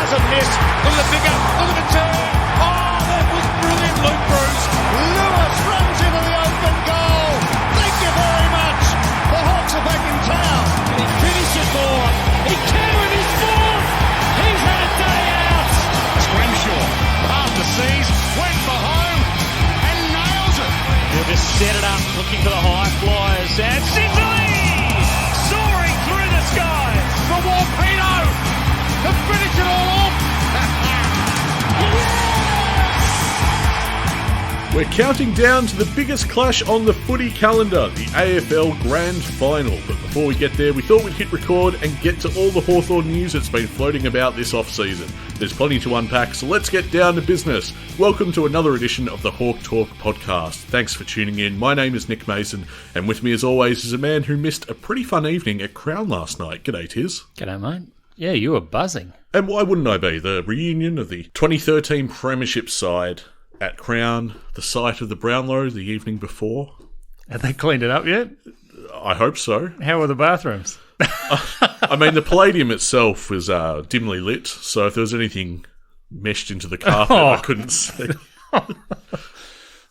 That's a miss. Look at the bigger. Look at the turn. Oh, that was brilliant, Luke Bruce. Lewis runs into the open goal. Thank you very much. The Hawks are back in town. And he finishes more. He can with his fourth. He's had a day out. Scrimshaw, half the seas, went for home and nails it. He'll just set it up, looking for the high flyers. And Sicily soaring through the skies for Warpino to finish it all off. We're counting down to the biggest clash on the footy calendar, the AFL Grand Final. But before we get there, we thought we'd hit record and get to all the Hawthorn news that's been floating about this off-season. There's plenty to unpack, so let's get down to business. Welcome to another edition of the Hawk Talk podcast. Thanks for tuning in. My name is Nick Mason, and with me as always is a man who missed a pretty fun evening at Crown last night. G'day, Tiz. G'day, mate. Yeah, you were buzzing. And why wouldn't I be? The reunion of the 2013 Premiership side at Crown, the site of the Brownlow the evening before. Have they cleaned it up yet? I hope so. How were the bathrooms? I mean, the Palladium itself was dimly lit, so if there was anything meshed into the carpet, I couldn't see.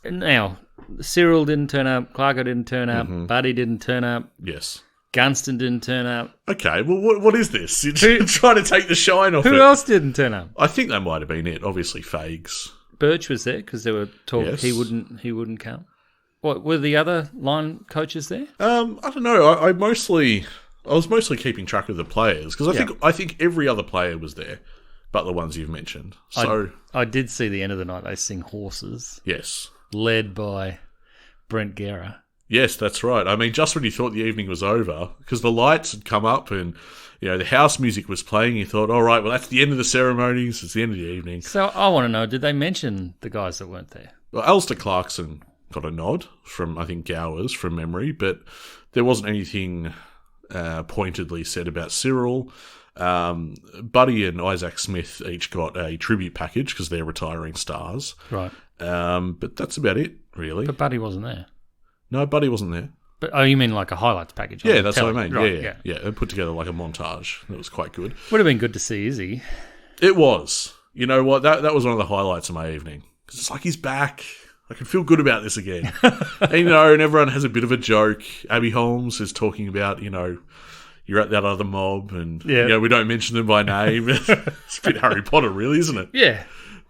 Now, Cyril didn't turn up, Clarko didn't turn up, Buddy didn't turn up. Yes. Gunston didn't turn up. Okay, well, what is this? You're trying to take the shine off it. Who else didn't turn up? I think that might have been it. Obviously, Fags. Birch was there because there were talk Yes. he wouldn't come. What were the other line coaches there? I don't know. I was mostly keeping track of the players because I think every other player was there, but the ones you've mentioned. So I did see the end of the night. They sing Horses. Yes, led by Brent Guerra. Yes, that's right. I mean, just when you thought the evening was over, because the lights had come up and the house music was playing, you thought, all right, well, that's the end of the ceremonies. It's the end of the evening. So I want to know, did they mention the guys that weren't there? Well, Alistair Clarkson got a nod from, I think, Gowers from memory, but there wasn't anything pointedly said about Cyril. Buddy and Isaac Smith each got a tribute package because they're retiring stars. Right. But that's about it, really. But Buddy wasn't there. No, Buddy wasn't there. But you mean like a highlights package? Yeah, that's what I mean. Right, yeah. They put together like a montage. It was quite good. Would have been good to see Izzy. It was. You know what? That was one of the highlights of my evening. Because it's like he's back. I can feel good about this again. and everyone has a bit of a joke. Abby Holmes is talking about, you're at that other mob and we don't mention them by name. It's a bit Harry Potter, really, isn't it? Yeah.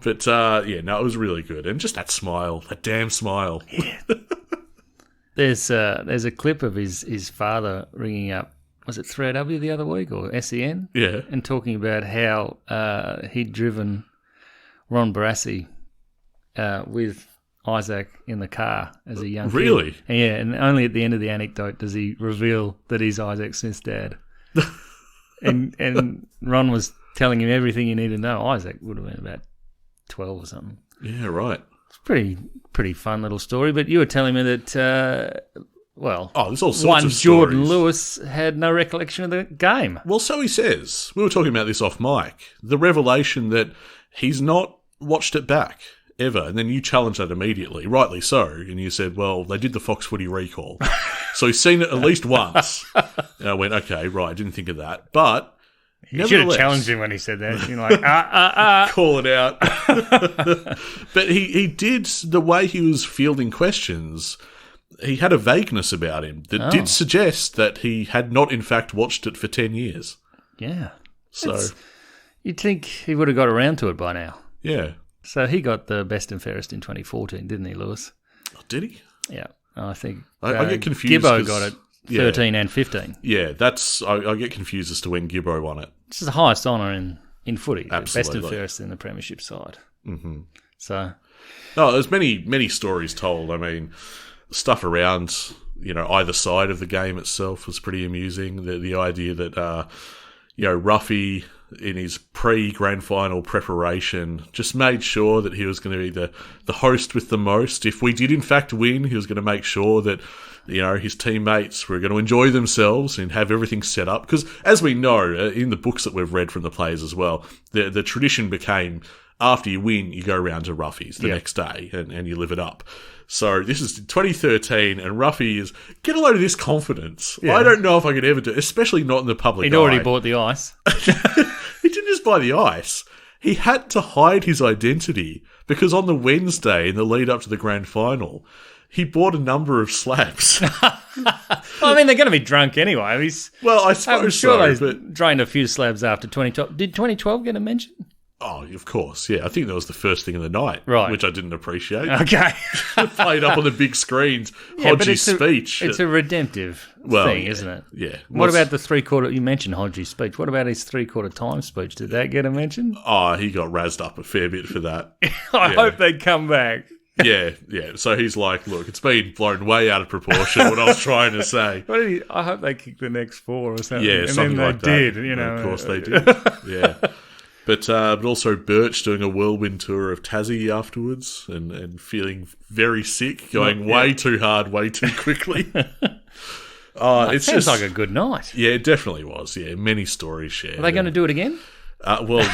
But, it was really good. And just that smile, that damn smile. Yeah. There's a clip of his father ringing up, was it 3AW the other week or SEN? Yeah. And talking about how he'd driven Ron Barassi with Isaac in the car as a young kid. Really? Yeah, and only at the end of the anecdote does he reveal that he's Isaac Smith's dad. and Ron was telling him everything you need to know. Isaac would have been about 12 or something. Yeah, right. Pretty fun little story, but you were telling me that, there's all sorts one of stories. Jordan Lewis had no recollection of the game. Well, so he says. We were talking about this off mic. The revelation that he's not watched it back ever, and then you challenged that immediately, rightly so, and you said, well, they did the Fox Footy recall. So he's seen it at least once. And I went, okay, right, I didn't think of that. But you should have challenged him when he said that. You're like, call it out. But he did, the way he was fielding questions, he had a vagueness about him that did suggest that he had not, in fact, watched it for 10 years. Yeah. So you'd think he would have got around to it by now. Yeah. So he got the best and fairest in 2014, didn't he, Lewis? Oh, did he? Yeah. I think I get confused. Gibbo got it 13 and 15. Yeah, I get confused as to when Gibbo won it. It's the highest honour in footy. Absolutely. Best and fairest in the Premiership side. Mm-hmm. So, there's many stories told. I mean, stuff around either side of the game itself was pretty amusing. The idea that Ruffy in his pre-Grand Final preparation just made sure that he was going to be the host with the most. If we did in fact win, he was going to make sure that his teammates were going to enjoy themselves and have everything set up. Because as we know, in the books that we've read from the players as well, the tradition became after you win, you go round to Ruffy's the next day and you live it up. So this is 2013 and Ruffy is, get a load of this confidence. Yeah. I don't know if I could ever do it, especially not in the public eye. He'd already bought the ice. He didn't just by the ice, he had to hide his identity because on the Wednesday in the lead up to the grand final, he bought a number of slabs. I mean, they're going to be drunk anyway. Well, I suppose I'm sure so, they but... drained a few slabs after 2012. Did 2012 get a mention? Oh, of course, yeah. I think that was the first thing of the night, right? Which I didn't appreciate. Okay. Played up on the big screens, Hodgie's speech. It's a redemptive thing, isn't it? Yeah. What about the three-quarter... You mentioned Hodgie's speech. What about his three-quarter time speech? Did that get a mention? Oh, he got razzed up a fair bit for that. I hope they come back. Yeah. So he's like, look, it's been blown way out of proportion, what I was trying to say. I hope they kick the next 4 or something. Yeah, and something then like they that. did, you know. Of course they did, yeah. But also Birch doing a whirlwind tour of Tassie afterwards and feeling very sick, going way too hard, way too quickly. It sounds like a good night. Yeah, it definitely was. Yeah, many stories shared. Are they going to do it again? Well,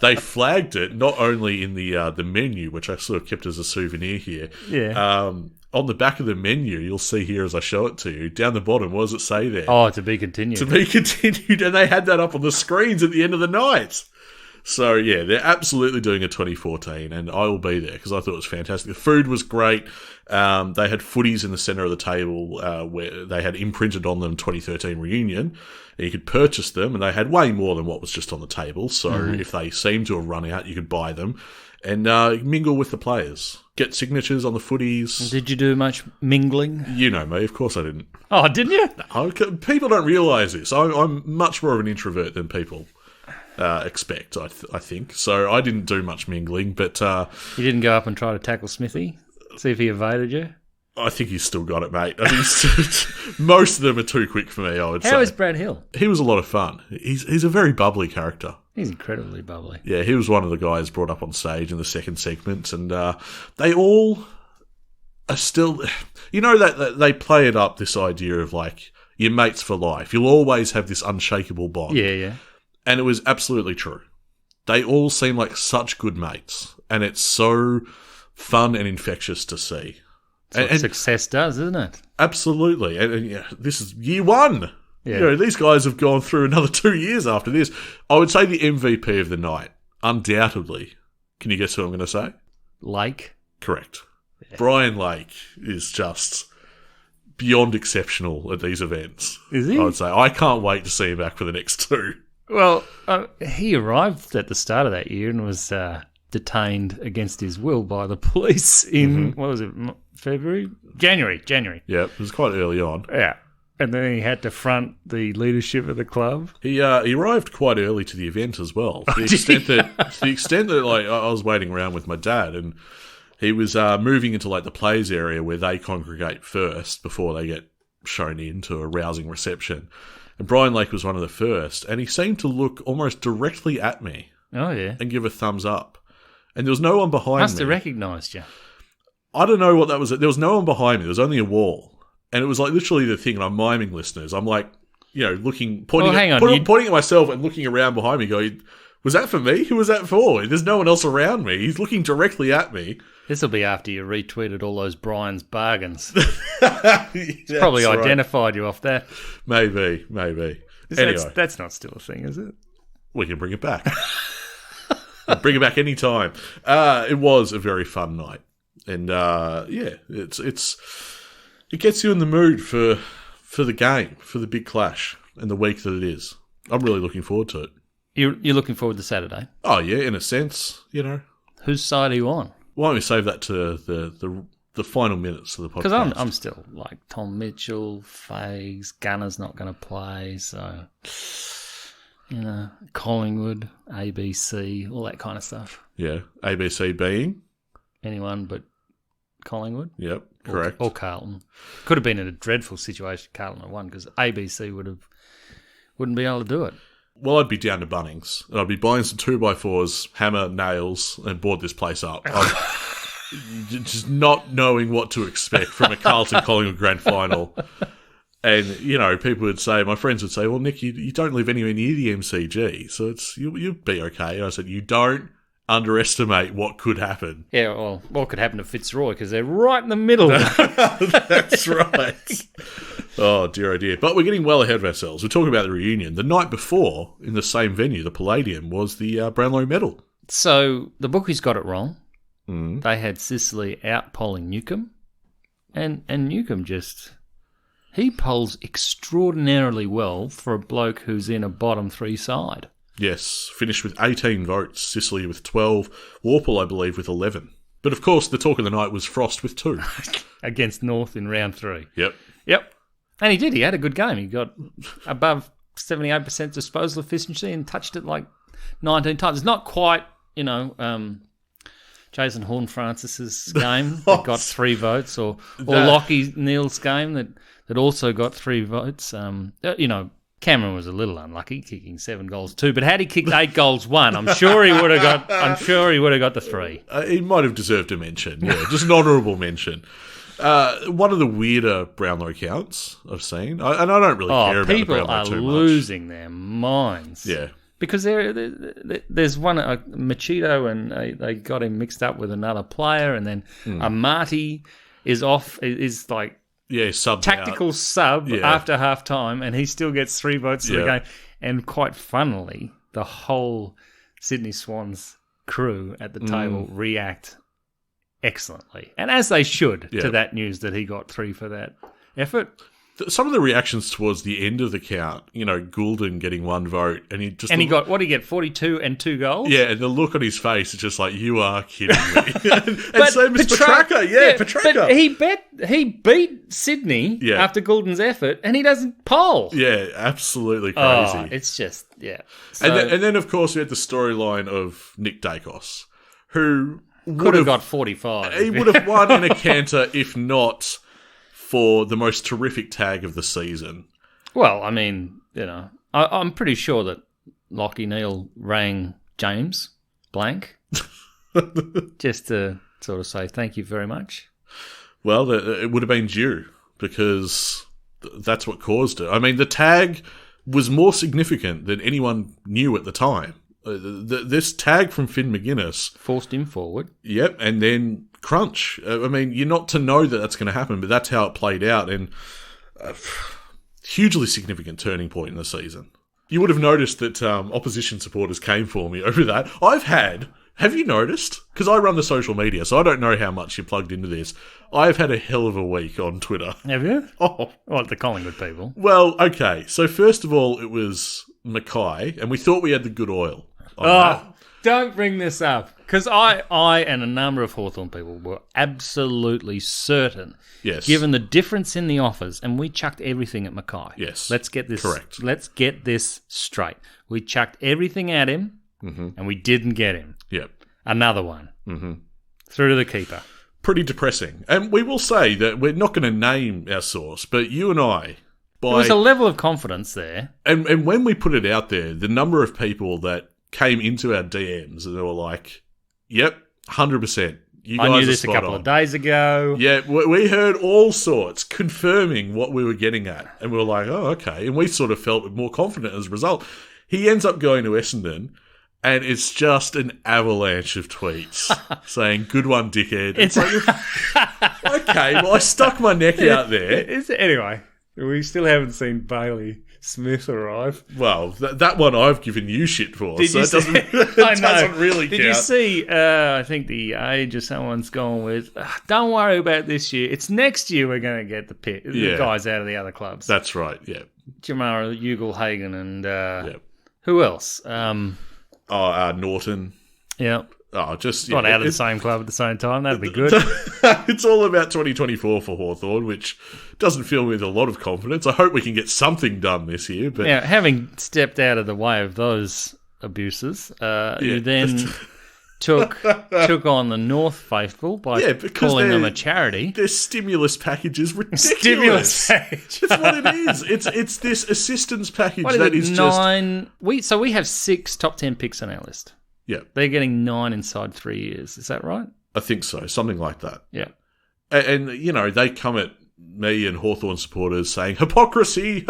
they flagged it not only in the menu, which I sort of kept as a souvenir here. Yeah. On the back of the menu, you'll see here as I show it to you, down the bottom, what does it say there? Oh, to be continued. To be continued, and they had that up on the screens at the end of the night. So, yeah, they're absolutely doing a 2014, and I will be there because I thought it was fantastic. The food was great. They had footies in the centre of the table where they had imprinted on them 2013 Reunion. And you could purchase them, and they had way more than what was just on the table. So if they seemed to have run out, you could buy them and mingle with the players. Get signatures on the footies. Did you do much mingling? You know me, of course I didn't. Oh, didn't you? No, people don't realise this. I'm much more of an introvert than people expect, I think. So I didn't do much mingling, but... You didn't go up and try to tackle Smithy? See if he evaded you? I think he's still got it, mate. I think most of them are too quick for me, I would say. How is Brad Hill? He was a lot of fun. He's a very bubbly character. He's incredibly bubbly. Yeah, he was one of the guys brought up on stage in the second segment, and they all are still... You know, that they play it up, this idea of, like, your mates for life. You'll always have this unshakable bond. Yeah. And it was absolutely true. They all seem like such good mates, and it's so fun and infectious to see. That's what success does, isn't it? Absolutely. And yeah, this is year 1. Yeah. You know, these guys have gone through another 2 years after this. I would say the MVP of the night, undoubtedly. Can you guess who I'm going to say? Lake. Correct. Yeah. Brian Lake is just beyond exceptional at these events. Is he? I would say. I can't wait to see him back for the next 2. Well, he arrived at the start of that year and was detained against his will by the police in, what was it, February? January. Yeah, it was quite early on. Yeah. And then he had to front the leadership of the club. He arrived quite early to the event as well. To the extent that like I was waiting around with my dad, and he was moving into like the players area where they congregate first before they get shown into a rousing reception. And Brian Lake was one of the first, and he seemed to look almost directly at me. Oh yeah, and give a thumbs up. And there was no one behind me. Must have recognised you. I don't know what that was. There was no one behind me. There was only a wall. And it was like literally the thing, and I'm miming listeners. I'm like, you know, pointing at myself and looking around behind me going, was that for me? Who was that for? There's no one else around me. He's looking directly at me. This will be after you retweeted all those Brian's bargains. It's probably identified you off that. Maybe. Anyway. That's not still a thing, is it? We can bring it back. Bring it back any time. It was a very fun night. And, it gets you in the mood for the game, for the big clash, and the week that it is. I'm really looking forward to it. You're looking forward to Saturday? Oh, yeah, in a sense, you know. Whose side are you on? Why don't we save that to the final minutes of the podcast? Because I'm still like Tom Mitchell, Fags, Gunner's not going to play, so, you know, Collingwood, ABC, all that kind of stuff. Yeah, ABC being? Anyone but Collingwood. Yep, correct. Or Carlton. Could have been in a dreadful situation if Carlton had won because ABC wouldn't be able to do it. Well, I'd be down to Bunnings and I'd be buying some 2x4s, hammer, nails, and board this place up. Just not knowing what to expect from a Carlton Collingwood Grand Final. And, you know, my friends would say, well, Nick, you don't live anywhere near the MCG, so you'll be okay. And I said, you don't underestimate what could happen. Yeah, well, what could happen to Fitzroy because they're right in the middle. That's right. Oh, dear, oh, dear. But we're getting well ahead of ourselves. We're talking about the reunion. The night before, in the same venue, the Palladium, was the Brownlow medal. So the bookies got it wrong. They had Sicily out-polling Newcombe. And Newcombe he polls extraordinarily well for a bloke who's in a bottom three side. Yes, finished with 18 votes, Sicily with 12, Warple, I believe, with 11. But of course, the talk of the night was Frost with 2. Against North in round 3. Yep. And he did. He had a good game. He got above 78% disposal efficiency and touched it like 19 times. It's not quite, Jason Horne-Francis's game that got 3 votes, or Lockie Neal's game that also got 3 votes. Cameron was a little unlucky, kicking 7 goals too. But had he kicked 8 goals one, I'm sure he would have got the 3. He might have deserved a mention. Yeah, just an honourable mention. One of the weirder Brownlow accounts I've seen, and I don't really care about the Brownlow too much. People are losing their minds. Yeah. Because there's one, Machito, and they got him mixed up with another player, and then Amati is off, is like tactical sub after half time, and he still gets 3 votes to the game. And quite funnily, the whole Sydney Swans crew at the table react excellently, and as they should, to that news that he got 3 for that effort. Some of the reactions towards the end of the count, Goulden getting 1 vote, and he got, what did he get, 42 and 2 goals? Yeah, and the look on his face is just like, you are kidding me. and so was Petrarca, Petrarca. But he beat Sydney after Goulden's effort, and he doesn't poll. Yeah, absolutely crazy. Oh, it's just, So, and then, of course, we had the storyline of Nick Dacos, who could have got 45. He would have won in a canter, if not for the most terrific tag of the season. Well, I mean, I'm pretty sure that Lockie Neal rang James blank just to sort of say thank you very much. Well, it would have been due because that's what caused it. I mean, the tag was more significant than anyone knew at the time. This tag from Finn McGuinness forced him forward. Yep, and then crunch. I mean, you're not to know that that's going to happen, but that's how it played out, and hugely significant turning point in the season. You would have noticed that opposition supporters came for me over that. Have you noticed? Because I run the social media, so I don't know how much you're plugged into this. I've had a hell of a week on Twitter. Have you? Oh. What, the Collingwood people? Well, okay. So first of all, it was Mackay, and we thought we had the good oil. Don't bring this up. Because I and a number of Hawthorn people were absolutely certain, given the difference in the offers, and we chucked everything at Mackay. Yes. Let's get this correct. Let's get this straight. We chucked everything at him, and we didn't get him. Yep. Another one. Through to the keeper. Pretty depressing. And we will say that we're not going to name our source, but you and I... There was a level of confidence there. And when we put it out there, the number of people that came into our DMs and they were like, yep, 100%. You guys I knew this a couple of days ago. Yeah, we heard all sorts confirming what we were getting at. And we were like, oh, okay. And we sort of felt more confident as a result. He ends up going to Essendon, and it's just an avalanche of tweets saying, good one, dickhead. It's like, okay, well, I stuck my neck out there. Anyway, we still haven't seen Bailey Smith arrive. Well, that one I've given you shit for, Did so you it doesn't, I know. doesn't really Did count. you see, I think the Age or someone's gone with, don't worry about this year. It's next year we're going to get the guys out of the other clubs. That's right, yeah. Jamara Ugle-Hagan and who else? Norton. Yeah. Oh, just not out of the same club at the same time. That'd be good. It's all about 2024 for Hawthorn, which doesn't fill me with a lot of confidence. I hope we can get something done this year. But now, having stepped out of the way of those abuses, you then took on the North faithful by calling them a charity. Their stimulus package is ridiculous. Stimulus package. That's what it is. It's this assistance package So we have 6 top 10 picks on our list. Yeah. They're getting 9 inside 3 years. Is that right? I think so. Something like that. Yeah. And they come at me and Hawthorn supporters saying, hypocrisy,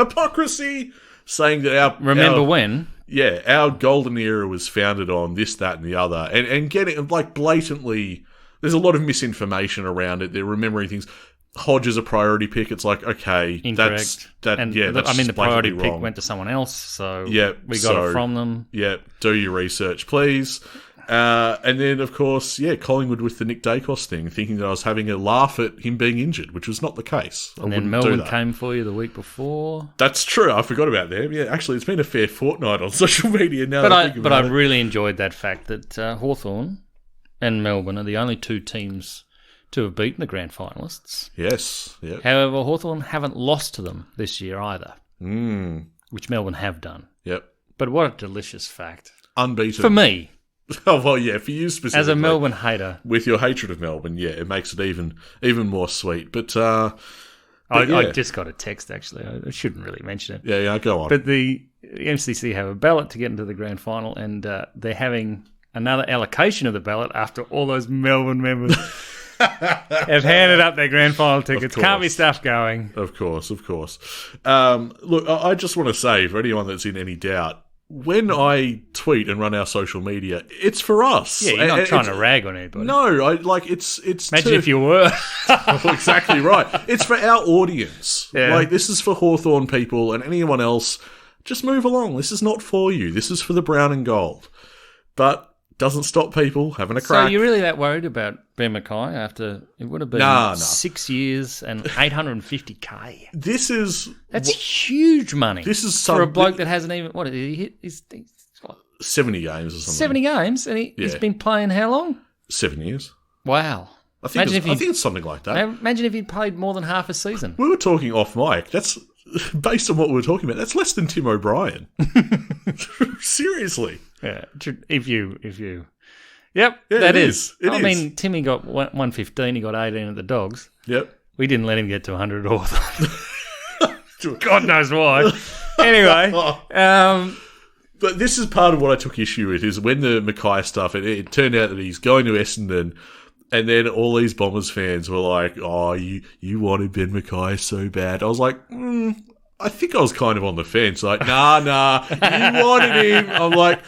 saying that when? Yeah, our golden era was founded on this, that, and the other. And getting, like, blatantly, there's a lot of misinformation around it. They're remembering things. Hodge is a priority pick. It's like, okay, incorrect. The priority wrong. pick went to someone else, so we got it from them. Yeah, do your research, please. And then, of course, Collingwood with the Nick Dacos thing, thinking that I was having a laugh at him being injured, which was not the case. And then Melbourne came for you the week before. That's true. I forgot about them. Yeah, actually, it's been a fair fortnight on social media now. But I really enjoyed that fact that Hawthorn and Melbourne are the only two teams to have beaten the grand finalists. Yes. Yep. However, Hawthorn haven't lost to them this year either, which Melbourne have done. Yep. But what a delicious fact. Unbeaten. For me. Oh, well, yeah, for you specifically. As a Melbourne hater. With your hatred of Melbourne, it makes it even more sweet. But I just got a text, actually. I shouldn't really mention it. Yeah, go on. But the MCC have a ballot to get into the grand final, and they're having another allocation of the ballot after all those Melbourne members have handed up their grand final tickets. Can't be stuff going. Of course. Look, I just want to say, for anyone that's in any doubt, when I tweet and run our social media, it's for us. Yeah, you're not trying to rag on anybody. No, it's. Imagine if you were. Exactly right. It's for our audience. Yeah. Like, this is for Hawthorn people and anyone else. Just move along. This is not for you. This is for the brown and gold. But doesn't stop people having a crack. So you're really that worried about Ben Mackay after it would have been 6 years and $850K? That's huge money. This is for a bloke that hasn't even he's 70 games or something. 70 games, and he's been playing how long? 7 years. Wow. I think it's something like that. Imagine if he'd played more than half a season. We were talking off mic. That's based on what we were talking about. That's less than Tim O'Brien. Seriously. Yeah, if you. Yep, yeah, that is. I mean, Timmy got 115. He got 18 at the Dogs. Yep. We didn't let him get to 100 or God knows why. Anyway, but this is part of what I took issue with, is when the Mackay stuff, it turned out that he's going to Essendon, and then all these Bombers fans were like, oh, you wanted Ben Mackay so bad. I was like, I think I was kind of on the fence. Like, nah, you wanted him. I'm like,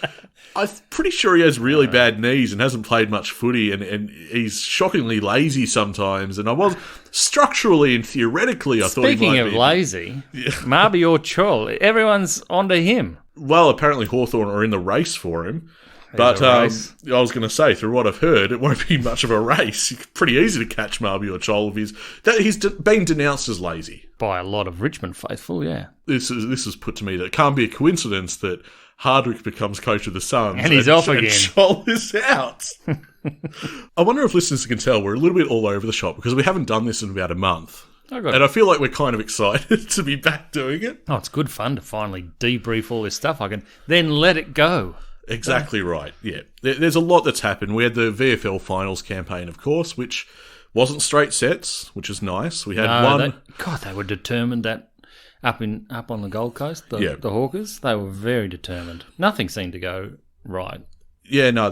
I'm pretty sure he has really bad knees and hasn't played much footy, and he's shockingly lazy sometimes. And I was structurally and theoretically, I thought he might be. Speaking of lazy, Mabior Chol, everyone's onto him. Well, apparently Hawthorn are in the race for him. But I was going to say, through what I've heard, it won't be much of a race. It's pretty easy to catch Mabior Chol if he's been denounced as lazy by a lot of Richmond faithful. Yeah, this is put to me that it can't be a coincidence that Hardwick becomes coach of the Suns and he's off again. And Chol is out. I wonder if listeners can tell we're a little bit all over the shop because we haven't done this in about a month. I feel like we're kind of excited to be back doing it. Oh, it's good fun to finally debrief all this stuff. I can then let it go. Exactly right, yeah. There's a lot that's happened. We had the VFL Finals campaign, of course, which wasn't straight sets, which is nice. We had one... they were determined that up on the Gold Coast, the Hawkers, they were very determined. Nothing seemed to go right. Yeah, no,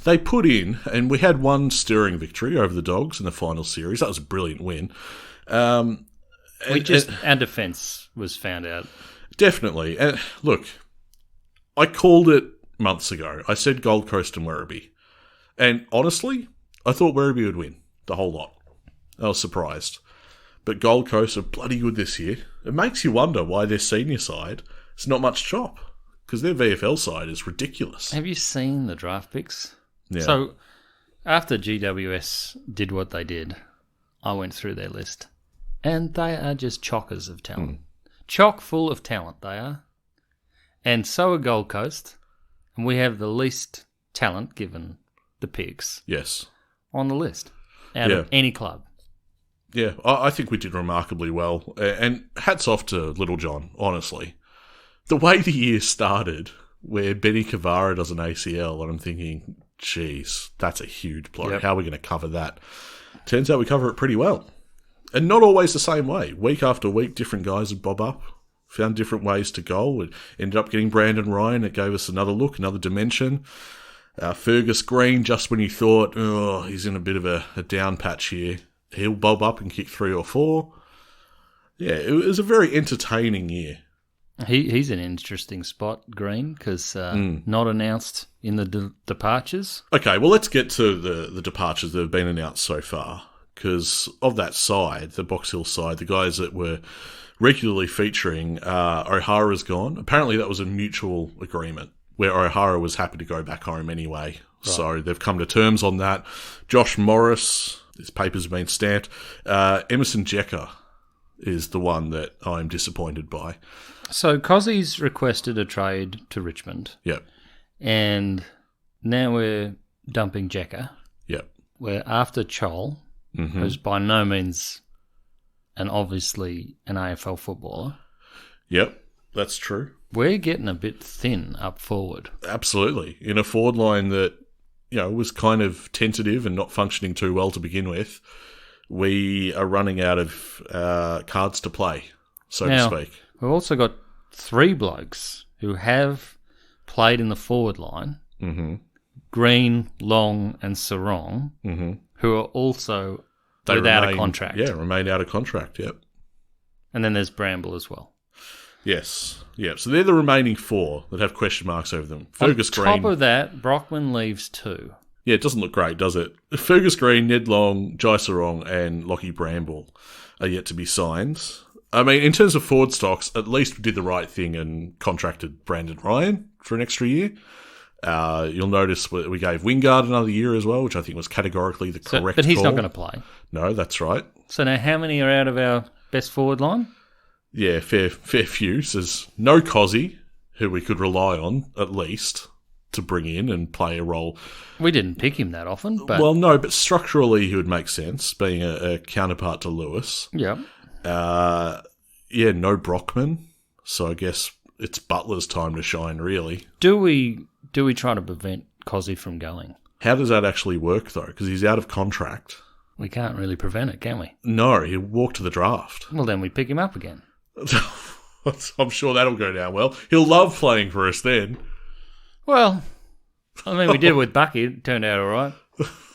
they put in, and we had one stirring victory over the Dogs in the final series. That was a brilliant win. Our defence was found out. Definitely. And look, I called it months ago. I said Gold Coast and Werribee. And honestly, I thought Werribee would win the whole lot. I was surprised. But Gold Coast are bloody good this year. It makes you wonder why their senior side is not much chop. Because their VFL side is ridiculous. Have you seen the draft picks? Yeah. So, after GWS did what they did, I went through their list. And they are just chockers of talent. Chock full of talent, they are. And so are Gold Coast. And we have the least talent, given the picks, on the list out of any club. Yeah, I think we did remarkably well. And hats off to Little John, honestly. The way the year started, where Benny Cavara does an ACL, and I'm thinking, geez, that's a huge blow. Yep. How are we going to cover that? Turns out we cover it pretty well. And not always the same way. Week after week, different guys would bob up. Found different ways to goal. It ended up getting Brandon Ryan. It gave us another look, another dimension. Fergus Green, just when you thought, he's in a bit of a down patch here, he'll bob up and kick 3 or 4. Yeah, it was a very entertaining year. He's an interesting spot, Green, because not announced in the departures. Okay, well, let's get to the departures that have been announced so far. because of that side, the Box Hill side, the guys that were regularly featuring, O'Hara's gone. Apparently that was a mutual agreement where O'Hara was happy to go back home anyway. Right. So they've come to terms on that. Josh Morris, his papers have been stamped. Emerson Jecker is the one that I'm disappointed by. So Cossey's requested a trade to Richmond. Yep. And now we're dumping Jecker. Yep. We're after Chol, who's by no means obviously an AFL footballer. Yep, that's true. We're getting a bit thin up forward. Absolutely. In a forward line that, was kind of tentative and not functioning too well to begin with, we are running out of cards to play, so to speak. We've also got 3 blokes who have played in the forward line, Green, Long and Sarong, who are also without a contract. Yeah, remain out of contract, yep. And then there's Bramble as well. Yes, yeah. So they're the remaining 4 that have question marks over them. Fergus Green. On top of that, Brockman leaves too. Yeah, it doesn't look great, does it? Fergus Green, Ned Long, Jai Sarong and Lockie Bramble are yet to be signed. I mean, in terms of forward stocks, at least we did the right thing and contracted Brandon Ryan for an extra year. You'll notice we gave Wingard another year as well, which I think was categorically the correct But he's call. not going to play. No, that's right. So now how many are out of our best forward line? Yeah, fair few. So there's no Cozzy, who we could rely on, at least, to bring in and play a role. We didn't pick him that often. But Well, no, but structurally he would make sense, being a counterpart to Lewis. Yeah. No Brockman. So I guess it's Butler's time to shine, really. Do we try to prevent Cozzy from going? How does that actually work, though? Because he's out of contract. We can't really prevent it, can we? No, he'll walk to the draft. Well, then we pick him up again. I'm sure that'll go down well. He'll love playing for us then. Well, I mean, we did it with Bucky. It turned out all right.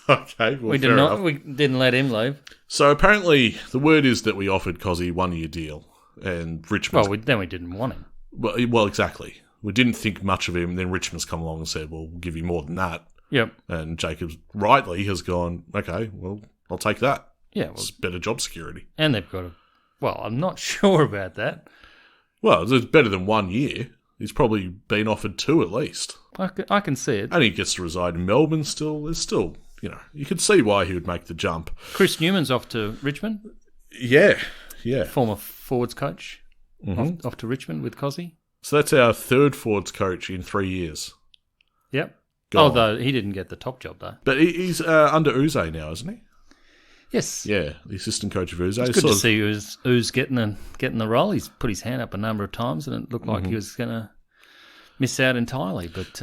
Okay, well, we didn't let him leave. So apparently the word is that we offered Cozzy 1-year deal and Richmond... Well, then we didn't want him. Well, exactly. We didn't think much of him, and then Richmond's come along and said, well, we'll give you more than that. Yep. And Jacobs rightly has gone, okay, well, I'll take that. Yeah. It's better job security. And they've got well, I'm not sure about that. Well, it's better than 1 year. He's probably been offered 2 at least. I can see it. And he gets to reside in Melbourne still. There's still, you could see why he would make the jump. Chris Newman's off to Richmond. Yeah. Former forwards coach. Off to Richmond with Cozzy. So that's our 3rd forwards coach in 3 years. Yep. Although he didn't get the top job, though. But he's under Uze now, isn't he? Yes. Yeah, the assistant coach of Uze. It's good to see Uze getting the role. He's put his hand up a number of times, and it looked like he was going to miss out entirely. But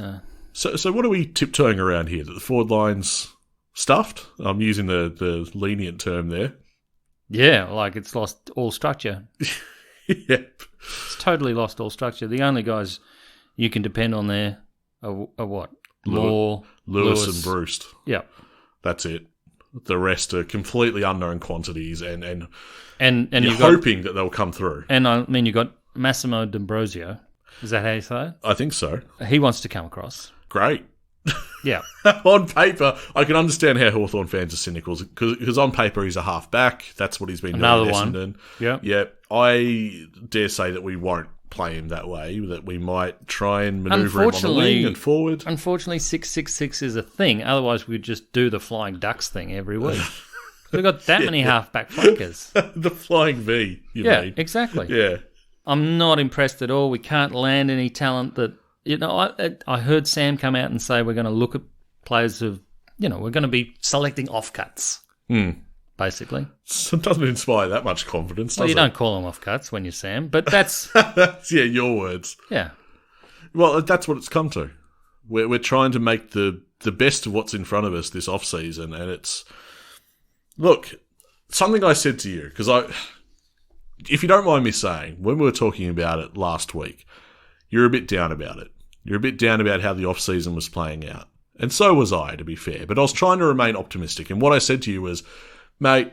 So what are we tiptoeing around here? That the forward line's stuffed? I'm using the lenient term there. Yeah, like it's lost all structure. Yep. It's totally lost all structure. The only guys you can depend on there are what? Law, Lewis and Bruce. Yep. That's it. The rest are completely unknown quantities, and you're hoping that they'll come through. And I mean, you got Massimo D'Ambrosio. Is that how you say it? I think so. He wants to come across. Great. Yeah. On paper, I can understand how Hawthorn fans are cynical because on paper he's a half-back. That's what he's been doing at Essendon. Yeah. I dare say that we won't play him that way, that we might try and manoeuvre him on the wing and forward. Unfortunately, 6-6-6 is a thing. Otherwise, we'd just do the Flying Ducks thing every week. We've got that many half-back flankers. The Flying V, you mean. Yeah, exactly. Yeah. I'm not impressed at all. We can't land any talent that... I heard Sam come out and say we're going to look at players who, we're going to be selecting offcuts, basically. So it doesn't inspire that much confidence, does you it? don't call them offcuts when you're Sam, but that's... That's, your words. Yeah. Well, that's what it's come to. We're trying to make the best of what's in front of us this off-season, and it's... Look, something I said to you, because if you don't mind me saying, when we were talking about it last week, you're a bit down about it. You're a bit down about how the off-season was playing out. And so was I, to be fair. But I was trying to remain optimistic. And what I said to you was, mate,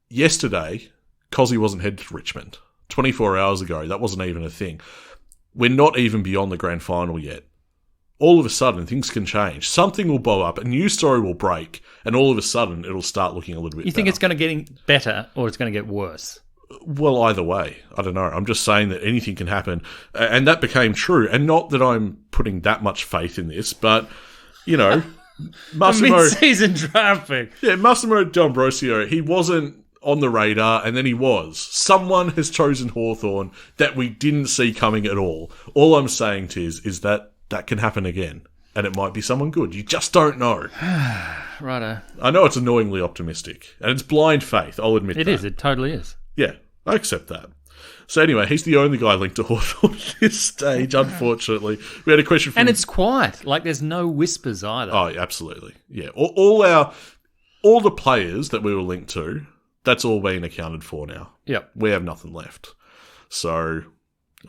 yesterday, Cozzy wasn't headed to Richmond. 24 hours ago, that wasn't even a thing. We're not even beyond the grand final yet. all of a sudden things can change. Something will blow up, a news story will break, and all of a sudden it'll start looking a little bit better. You think it's going to get better or it's going to get worse? Well, either way. I don't know. I'm just saying that anything can happen. And that became true. And not that I'm putting that much faith in this, but, you know, Massimo... Mid-season draft pick. Yeah, Massimo D'Ambrosio, he wasn't on the radar, and then he was. Someone has chosen Hawthorn that we didn't see coming at all. All I'm saying, Tiz, is that can happen again. And it might be someone good. You just don't know. Righto. I know it's annoyingly optimistic. And it's blind faith, I'll admit that. It is. It totally is. Yeah, I accept that. So anyway, he's the only guy linked to Hawthorn at this stage, unfortunately. We had a question from... And it's quiet. Like, there's no whispers either. Oh, absolutely. Yeah. All the players that we were linked to, that's all been accounted for now. Yep. We have nothing left. So,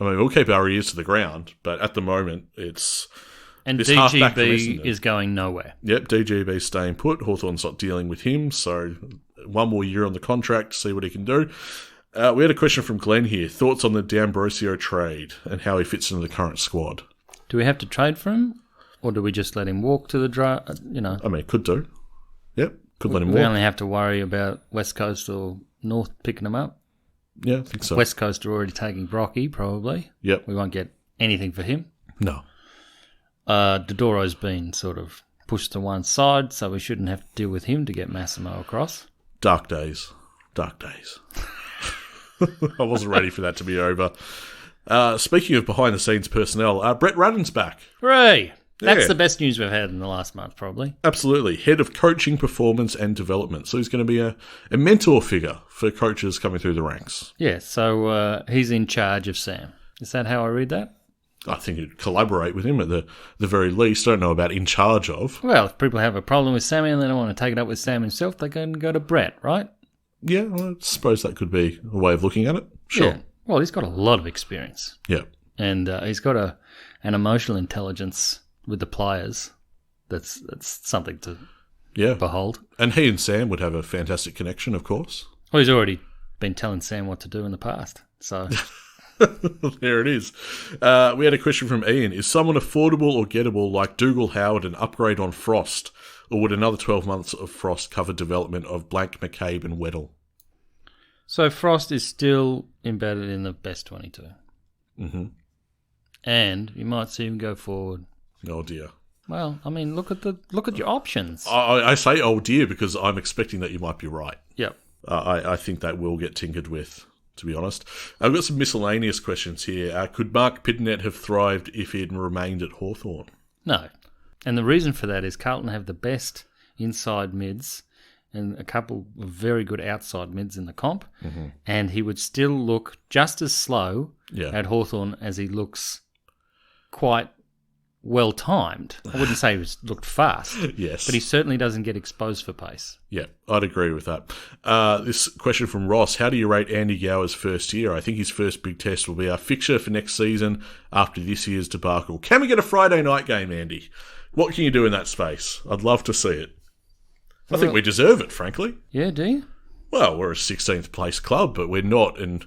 I mean, we'll keep our ears to the ground, but at the moment, it's... And DGB is going nowhere. Yep, DGB's staying put. Hawthorn's not dealing with him, so one more year on the contract to see what he can do. We had a question from Glenn here. Thoughts on the D'Ambrosio trade and how he fits into the current squad? Do we have to trade for him, or do we just let him walk to the draft? You know, I mean, could do. Yep, could let him walk. We only have to worry about West Coast or North picking him up. Yeah, I think so. West Coast are already taking Brocky, probably. Yep. We won't get anything for him. No. Dodoro's been sort of pushed to one side, so we shouldn't have to deal with him to get Massimo across. Dark days. Dark days. I wasn't ready for that to be over. Speaking of behind-the-scenes personnel, Brett Ruddin's back. Hooray! That's the best news we've had in the last month, probably. Absolutely. Head of Coaching, Performance and Development. So he's going to be a mentor figure for coaches coming through the ranks. Yeah, so he's in charge of Sam. Is that how I read that? I think you'd collaborate with him at the very least. Don't know about in charge of. Well, if people have a problem with Sammy and they don't want to take it up with Sam himself, they can go to Brett, right? Yeah, well, I suppose that could be a way of looking at it. Sure. Yeah. Well, he's got a lot of experience. Yeah. And he's got an emotional intelligence with the players that's something to behold. And he and Sam would have a fantastic connection, of course. Well, he's already been telling Sam what to do in the past, so... There it is. We had a question from Ian. Is someone affordable or gettable like Dougal Howard an upgrade on Frost? Or would another 12 months of Frost cover development of Blank, McCabe and Weddle? So Frost is still embedded in the best 22. Mm-hmm. And you might see him go forward. Oh, dear. Well, I mean, look at your options. I say oh, dear because I'm expecting that you might be right. Yep. I think that will get tinkered with, to be honest. I've got some miscellaneous questions here. Could Mark Pittonet have thrived if he had remained at Hawthorn? No. And the reason for that is Carlton have the best inside mids and a couple of very good outside mids in the comp, and he would still look just as slow at Hawthorn as he looks quite well-timed. I wouldn't say he looked fast, yes, but he certainly doesn't get exposed for pace. Yeah, I'd agree with that. This question from Ross, how do you rate Andy Gower's first year? I think his first big test will be our fixture for next season after this year's debacle. Can we get a Friday night game, Andy? What can you do in that space? I'd love to see it. I think we deserve it, frankly. Yeah, do you? Well, we're a 16th place club, but we're not. And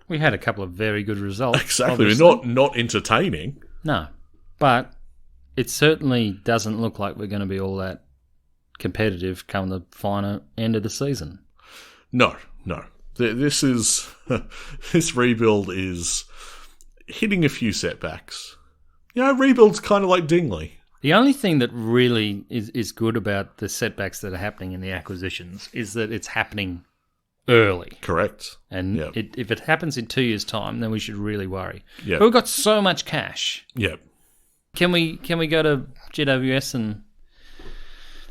we had a couple of very good results. Exactly. Obviously. We're not entertaining. No. But it certainly doesn't look like we're going to be all that competitive come the final end of the season. No. This rebuild is hitting a few setbacks. You know, rebuild's kind of like Dingley. The only thing that really is good about the setbacks that are happening in the acquisitions is that it's happening early. Correct. And if it happens in 2 years' time, then we should really worry. Yeah. But we've got so much cash. Yeah. Can we go to GWS and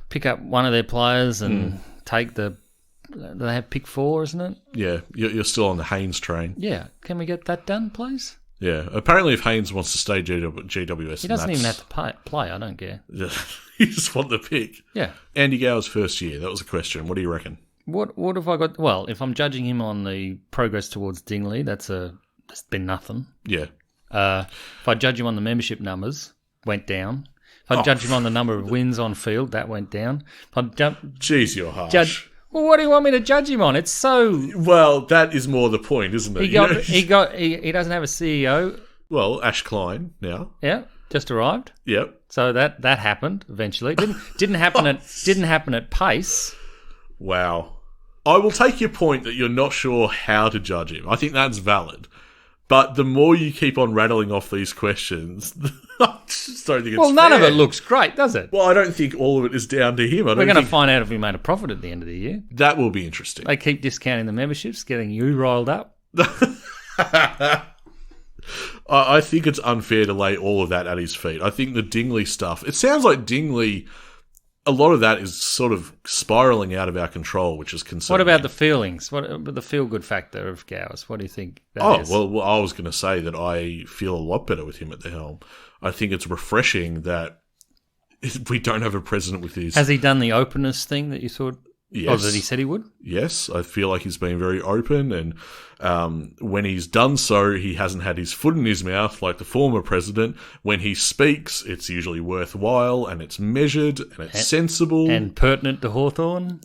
pick up one of their players and take they have pick 4, isn't it? Yeah. You're still on the Haynes train. Yeah. Can we get that done, please? Yeah, apparently if Haynes wants to stay GWS... He doesn't even have to play, I don't care. You just want the pick. Yeah. Andy Gower's first year, that was a question. What do you reckon? What have I got? Well, if I'm judging him on the progress towards Dingley, that's been nothing. Yeah. If I judge him on the membership numbers, went down. If I judge him on the number of wins on field, that went down. Jeez, you're harsh. Well, what do you want me to judge him on? It's so... Well, that is more the point, isn't it? He doesn't have a CEO. Well, Ash Klein now. Yeah. just arrived. Yep. So that happened eventually. Didn't happen at pace. Wow. I will take your point that you're not sure how to judge him. I think that's valid. But the more you keep on rattling off these questions, I just don't think it's fair. None of it looks great, does it? Well, I don't think all of it is down to him. We're going to find out if we made a profit at the end of the year. That will be interesting. They keep discounting the memberships, getting you riled up. I think it's unfair to lay all of that at his feet. I think the Dingley stuff, it sounds like Dingley, a lot of that is sort of spiralling out of our control, which is concerning. What about the feelings? What about the feel-good factor of Gowers? What do you think that is? Well, I was going to say that I feel a lot better with him at the helm. I think it's refreshing that we don't have a president with his... Has he done the openness thing that you thought... Yes. That he said he would? Yes, I feel like he's been very open, and when he's done so, he hasn't had his foot in his mouth like the former president. When he speaks, it's usually worthwhile, and it's measured, and it's sensible. And pertinent to Hawthorn?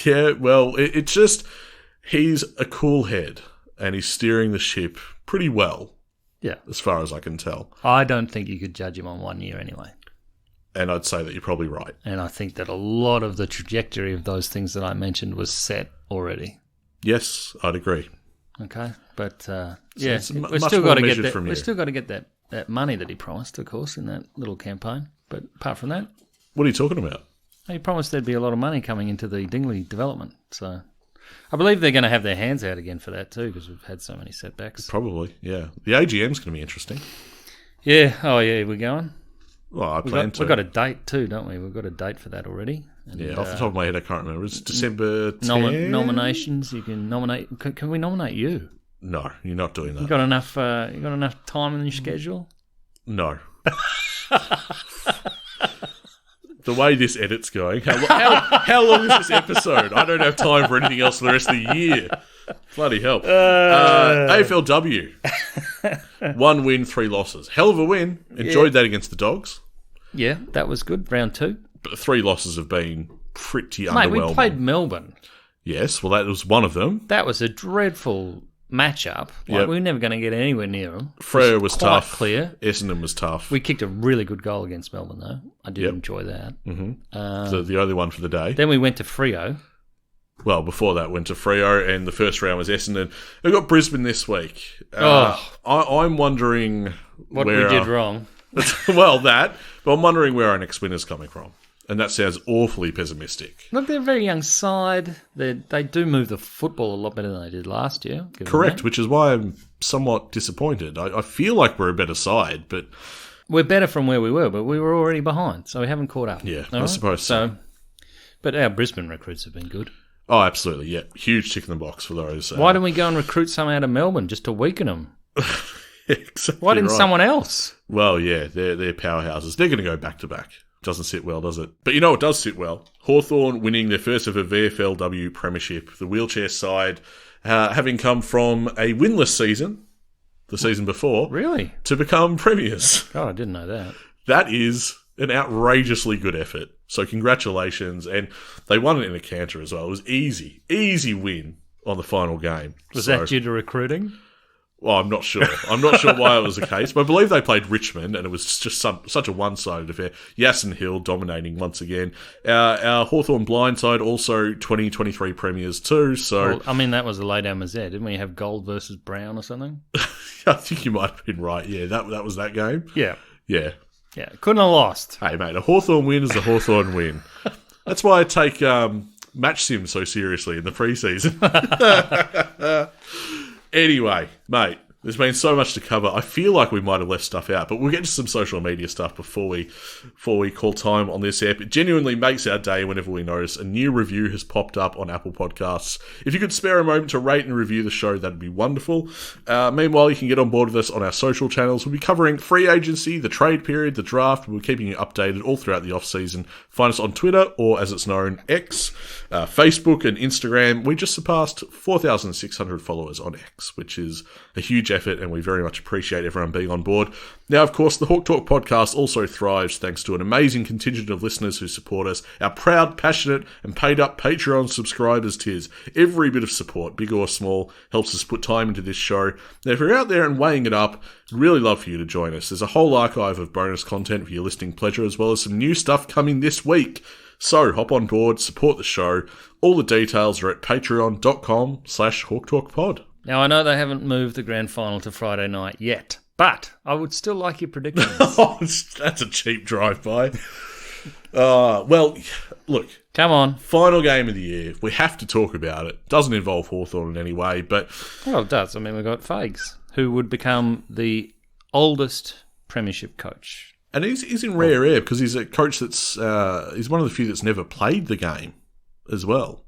Yeah, well, it's just, he's a cool head, and he's steering the ship pretty well, as far as I can tell. I don't think you could judge him on 1 year anyway. And I'd say that you're probably right. And I think that a lot of the trajectory of those things that I mentioned was set already. Yes, I'd agree. Okay, but we've still got to get that money that he promised, of course, in that little campaign. But apart from that, what are you talking about? He promised there'd be a lot of money coming into the Dingley development. So I believe they're going to have their hands out again for that too, because we've had so many setbacks. Probably, yeah. The AGM's going to be interesting. Yeah. Oh, yeah. We're going. Well, I plan to. We've got a date too, don't we? We've got a date for that already. And, off the top of my head, I can't remember. It's December 10? Nominations. You can nominate. Can we nominate you? No, you're not doing that. You got enough time in your schedule? No. The way this edit's going, how long is this episode? I don't have time for anything else for the rest of the year. Bloody hell. AFLW. 1 win, 3 losses. Hell of a win. Enjoyed that against the Dogs. Yeah, that was good. Round 2. But 3 losses have been pretty underwhelming. Mate, we played Melbourne. Yes, well, that was one of them. That was a dreadful matchup. We were never going to get anywhere near them. Freo was tough. Clear. Essendon was tough. We kicked a really good goal against Melbourne, though. I did enjoy that. Mm-hmm. So the only one for the day. Then we went to Freo. Well, before that, went to Freo, and the first round was Essendon. We've got Brisbane this week. I'm wondering what we did wrong. Well, but I'm wondering where our next winner's coming from. And that sounds awfully pessimistic. Look, they're a very young side. They do move the football a lot better than they did last year. Correct, which is why I'm somewhat disappointed. I feel like we're a better side, but... We're better from where we were, but we were already behind, so we haven't caught up. Yeah, I suppose so. But our Brisbane recruits have been good. Oh, absolutely, yeah. Huge tick in the box for those. Why don't we go and recruit some out of Melbourne just to weaken them? Exactly. Why didn't someone else? Well, yeah, they're powerhouses. They're going to go back-to-back. Doesn't sit well, does it? But you know what does sit well? Hawthorn winning their first ever VFLW Premiership. The wheelchair side, having come from a winless season, the season before, really, to become premiers. God, I didn't know that. That is an outrageously good effort. So congratulations. And they won it in a canter as well. It was easy win on the final game. Was that due to recruiting? Well, I'm not sure. I'm not sure why it was the case, but I believe they played Richmond, and it was just such a one-sided affair. Yasin Hill dominating once again. Our Hawthorn blind side also 2023 premiers too. So, well, I mean, that was a lay down Mazette. Didn't we have gold versus brown or something? I think you might have been right. Yeah, that was that game. Yeah. Yeah, couldn't have lost. Hey, mate, a Hawthorn win is a Hawthorn win. That's why I take match sim so seriously in the preseason. Anyway, mate, there's been so much to cover. I feel like we might have left stuff out, but we'll get to some social media stuff before we call time on this app. It genuinely makes our day whenever we notice a new review has popped up on Apple Podcasts. If you could spare a moment to rate and review the show, that'd be wonderful. Meanwhile, you can get on board with us on our social channels. We'll be covering free agency, the trade period, the draft. We're keeping you updated all throughout the off-season. Find us on Twitter, or as it's known, X, Facebook and Instagram. We just surpassed 4,600 followers on X, which is a huge huge effort, and we very much appreciate everyone being on board. Now, of course, the Hawk Talk podcast also thrives thanks to an amazing contingent of listeners who support us, our proud, passionate, and paid-up Patreon subscribers tiers. Every bit of support, big or small, helps us put time into this show. Now, if you're out there and weighing it up, I'd really love for you to join us. There's a whole archive of bonus content for your listening pleasure, as well as some new stuff coming this week. So, hop on board, support the show. All the details are at patreon.com/HawkTalkPod. Now, I know they haven't moved the grand final to Friday night yet, but I would still like your predictions. That's a cheap drive-by. Well, look. Come on. Final game of the year. We have to talk about it. Doesn't involve Hawthorn in any way, but... Well, it does. I mean, we've got Fags, who would become the oldest premiership coach. And he's in rare air because he's a coach that's... he's one of the few that's never played the game as well.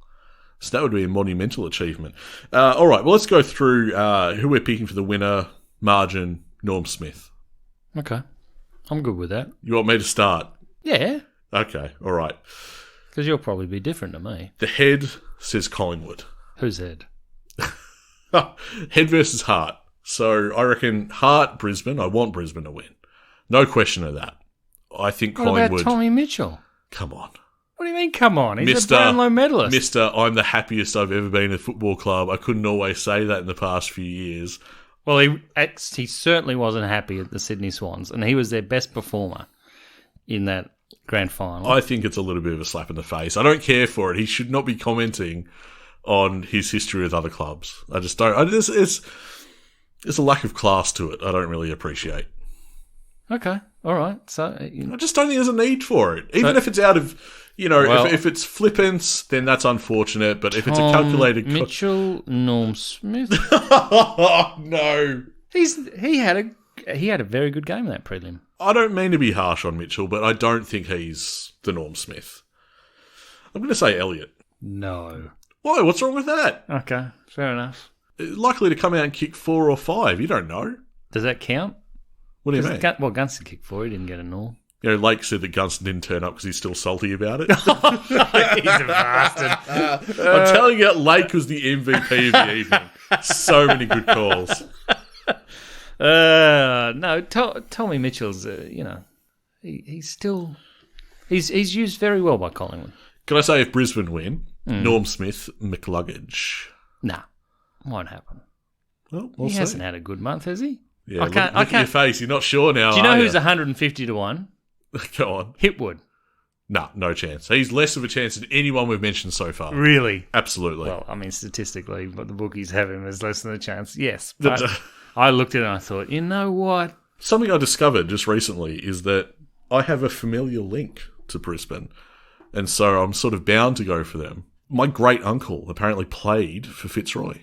So that would be a monumental achievement. All right, well, let's go through who we're picking for the winner, margin, Norm Smith. Okay. I'm good with that. You want me to start? Yeah. Okay, all right. Because you'll probably be different to me. The head says Collingwood. Who's head? Head versus heart. So I reckon heart, Brisbane. I want Brisbane to win. No question of that. I think Collingwood... What about Tommy Mitchell? Come on. What do you mean, come on? He's a Brownlow medalist. Mister, I'm the happiest I've ever been at a football club. I couldn't always say that in the past few years. Well, he certainly wasn't happy at the Sydney Swans, and he was their best performer in that grand final. I think it's a little bit of a slap in the face. I don't care for it. He should not be commenting on his history with other clubs. I just don't. There's a lack of class to it I don't really appreciate. Okay, all right. So I just don't think there's a need for it. Even if it's out of, if it's flippance, then that's unfortunate. But if it's a calculated... Mitchell, Norm Smith. Oh, no. He had a very good game in that prelim. I don't mean to be harsh on Mitchell, but I don't think he's the Norm Smith. I'm going to say Elliott. No. Why? What's wrong with that? Okay, fair enough. Likely to come out and kick 4 or 5. You don't know. Does that count? What do you mean? Gunston kicked 4. He didn't get a Norm. Lake said that Gunston didn't turn up because he's still salty about it. He's a bastard. I'm telling you, Lake was the MVP of the evening. So many good calls. No, Tommy Mitchell's, he's used very well by Collingwood. Can I say if Brisbane win, Norm Smith, McLuggage? Nah, won't happen. Well, he hasn't had a good month, has he? Yeah, look at your face. You're not sure now. Do you know who's 150 to 1? Go on. Hitwood. No chance. He's less of a chance than anyone we've mentioned so far. Really? Absolutely. Well, I mean, statistically, but the bookies have him as less than a chance. Yes, but I looked at it and I thought, you know what? Something I discovered just recently is that I have a familial link to Brisbane, and so I'm sort of bound to go for them. My great uncle apparently played for Fitzroy.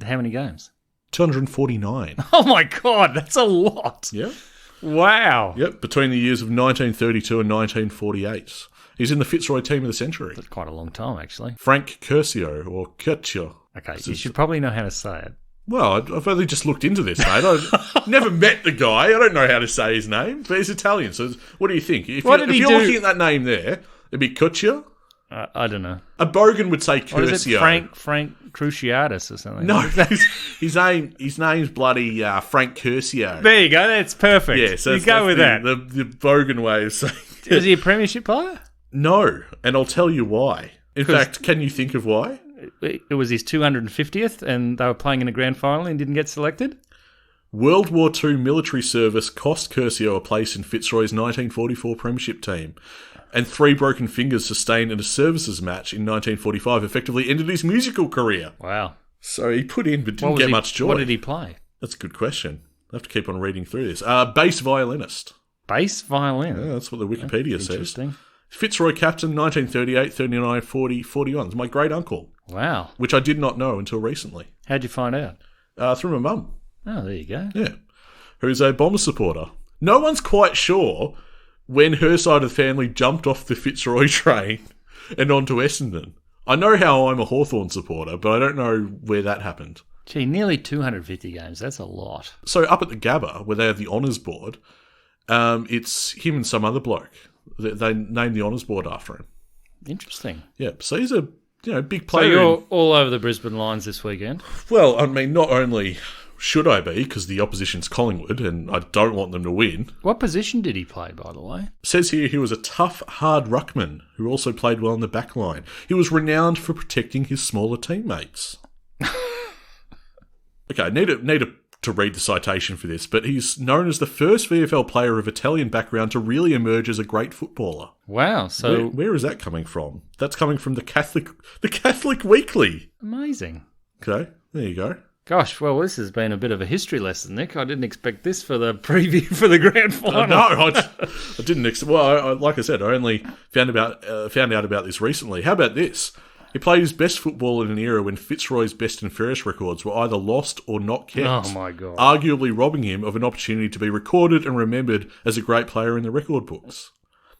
How many games? 249. Oh my God, that's a lot. Yeah. Wow. Yep, between the years of 1932 and 1948. He's in the Fitzroy team of the century. That's quite a long time, actually. Frank Curcio, or Curcio. Okay, you should probably know how to say it. Well, I've only just looked into this, mate. I've never met the guy. I don't know how to say his name, but he's Italian. So what do you think? If you're looking at that name there, it'd be Curcio. I don't know. A bogan would say Curcio. Or is it Frank Cruciatus or something? No, his name's bloody Frank Curcio. There you go. That's perfect. Yeah, so you go with that. The bogan way of saying it. Was he a premiership player? No, and I'll tell you why. In fact, can you think of why? It was his 250th, and they were playing in a grand final and didn't get selected? World War II military service cost Curcio a place in Fitzroy's 1944 premiership team, and 3 broken fingers sustained in a services match in 1945 effectively ended his musical career. Wow. So he put in but didn't get much joy. What did he play? That's a good question. I have to keep on reading through this. Bass violinist. Bass violin? Yeah, that's what the Wikipedia says. Interesting. Fitzroy captain, 1938, 39, 40, 41. It's my great uncle. Wow. Which I did not know until recently. How'd you find out? Through my mum. Oh, there you go. Yeah. Who's a Bombers supporter. No one's quite sure when her side of the family jumped off the Fitzroy train and onto Essendon. I know how I'm a Hawthorn supporter, but I don't know where that happened. Gee, nearly 250 games. That's a lot. So up at the Gabba, where they have the honours board, it's him and some other bloke. They named the honours board after him. Interesting. Yeah, so he's a big player. So you're all over the Brisbane Lions this weekend? Well, I mean, not only should I be? Because the opposition's Collingwood and I don't want them to win. What position did he play, by the way? Says here he was a tough, hard ruckman who also played well in the back line. He was renowned for protecting his smaller teammates. Okay, I need to read the citation for this, but he's known as the first VFL player of Italian background to really emerge as a great footballer. Wow! So where is that coming from? That's coming from the Catholic Weekly. Amazing. Okay, there you go. Gosh, well, this has been a bit of a history lesson, Nick. I didn't expect this for the preview for the grand final. No, I didn't. Well, like I said, I only found out about this recently. How about this? He played his best football in an era when Fitzroy's best and fairest records were either lost or not kept. Oh, my God. Arguably robbing him of an opportunity to be recorded and remembered as a great player in the record books.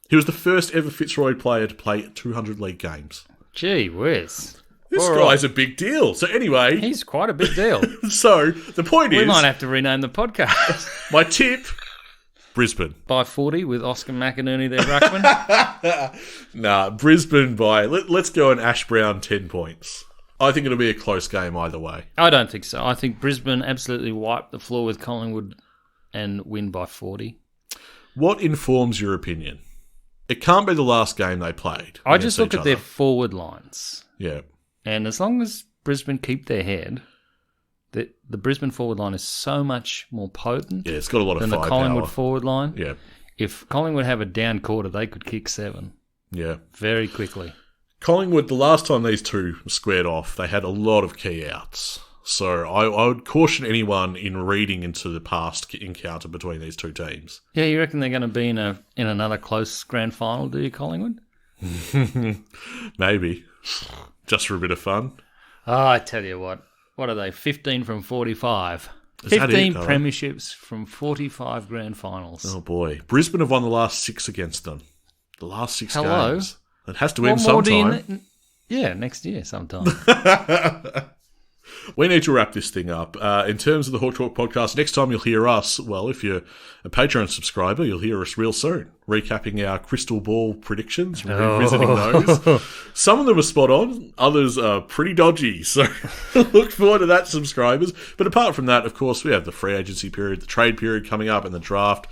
He was the first ever Fitzroy player to play 200 league games. Gee whiz. This guy's a big deal. So anyway... He's quite a big deal. So, the point is... We might have to rename the podcast. My tip... Brisbane. By 40 with Oscar McInerney there, Ruckman? Nah, Brisbane by... Let's go an Ash Brown 10 points. I think it'll be a close game either way. I don't think so. I think Brisbane absolutely wipe the floor with Collingwood and win by 40. What informs your opinion? It can't be the last game they played. I just look at their forward lines. Yeah. And as long as Brisbane keep their head... The Brisbane forward line is so much more potent it's got a lot of than firepower. The Collingwood forward line. Yeah. If Collingwood have a down quarter, they could kick 7. Yeah. Very quickly. Collingwood, the last time these two squared off, they had a lot of key outs. So I would caution anyone in reading into the past encounter between these two teams. Yeah, you reckon they're going to be in another close grand final, do you, Collingwood? Maybe. Just for a bit of fun. Oh, I tell you what. What are they? 15 from 45. Is that 15 it? premierships from 45 grand finals. Oh, boy. Brisbane have won the last 6 against them. The last 6 games. It has to what end sometime. Next year sometime. We need to wrap this thing up. In terms of the Hawk Talk podcast, next time you'll hear us, well, if you're a Patreon subscriber, you'll hear us real soon, recapping our crystal ball predictions, revisiting those. Some of them are spot on, others are pretty dodgy, so look forward to that, subscribers. But apart from that, of course, we have the free agency period, the trade period coming up, and the draft.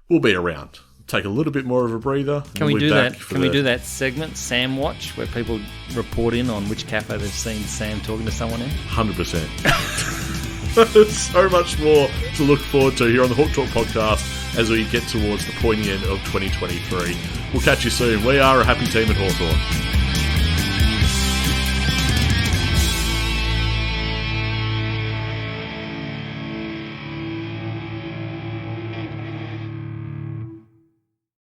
We'll be around. Take a little bit more of a breather. Can we do that? Can we do that segment, Sam Watch, where people report in on which cafe they've seen Sam talking to someone in? 100%. There's so much more to look forward to here on the Hawk Talk podcast as we get towards the pointy end of 2023. We'll catch you soon. We are a happy team at Hawthorn.